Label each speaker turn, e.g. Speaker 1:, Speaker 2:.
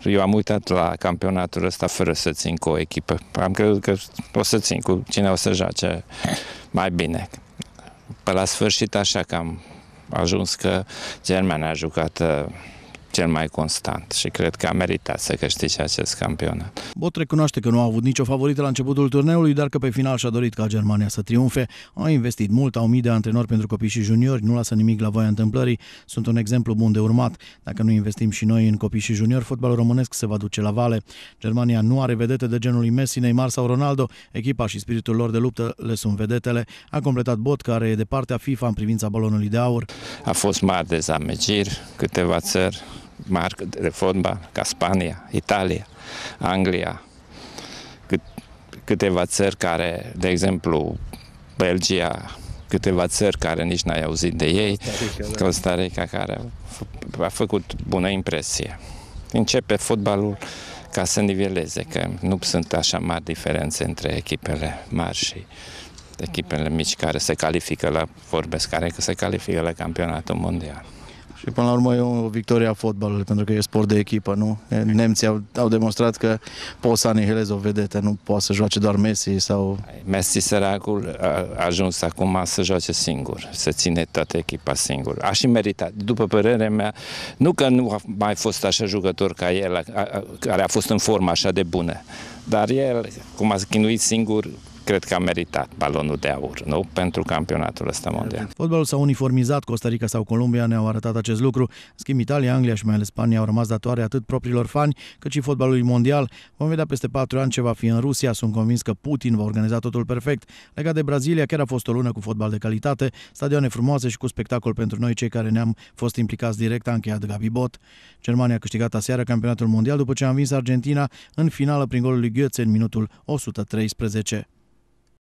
Speaker 1: Eu am uitat la campionatul ăsta fără să țin cu o echipă. Am crezut că o să țin cu cine o să joace mai bine. Pe la sfârșit așa că am ajuns că Germania a jucat cel mai constant și cred că a meritat să câștige acest campionat.
Speaker 2: Bot recunoaște că nu a avut nicio favorită la începutul turneului, dar că pe final și-a dorit ca Germania să triumfe. Au investit mult, au mii de antrenori pentru copii și juniori, nu lasă nimic la voia întâmplării, sunt un exemplu bun de urmat. Dacă nu investim și noi în copii și juniori, fotbalul românesc se va duce la vale. Germania nu are vedete de genul lui Messi, Neymar sau Ronaldo, echipa și spiritul lor de luptă le sunt vedetele. A completat Bot, care e de partea FIFA în privința balonului de aur.
Speaker 1: A fost mari dezamăgiri, câteva țări mari de fotbal, ca Spania, Italia, Anglia, câteva țări care, de exemplu, Belgia, câteva țări care nici n-ai auzit de ei, Costa Rica, care a făcut bună impresie. Începe fotbalul ca să niveleze, că nu sunt așa mari diferențe între echipele mari și echipele mici care se califică se califică la campionatul mondial.
Speaker 2: Și până la urmă e o victorie a fotbalului, pentru că e sport de echipă, nu? Nemții au demonstrat că poți să anihilezi o vedetă, nu poate să joace doar Messi sau...
Speaker 1: Messi, săracul, a ajuns acum să joace singur, să ține toată echipa singur. A și meritat. După părerea mea, nu că nu a mai fost așa jucător ca el, care a fost în formă așa de bună, dar el, cum a chinuit singur, cred că a meritat balonul de aur, nu? Pentru campionatul ăsta mondial.
Speaker 2: Fotbalul s-a uniformizat, Costa Rica sau Columbia ne-au arătat acest lucru. În schimb, Italia, Anglia și mai ales Spania au rămas datoare atât propriilor fani, cât și fotbalului mondial. Vom vedea peste 4 ani ce va fi în Rusia. Sunt convins că Putin va organiza totul perfect. Legat de Brazilia, chiar a fost o lună cu fotbal de calitate, stadioane frumoase și cu spectacol pentru noi, cei care ne-am fost implicați direct, a încheiat Gabi Bot. Germania a câștigat aseară campionatul mondial după ce a învins Argentina în finală prin golul lui Götze în minutul 113.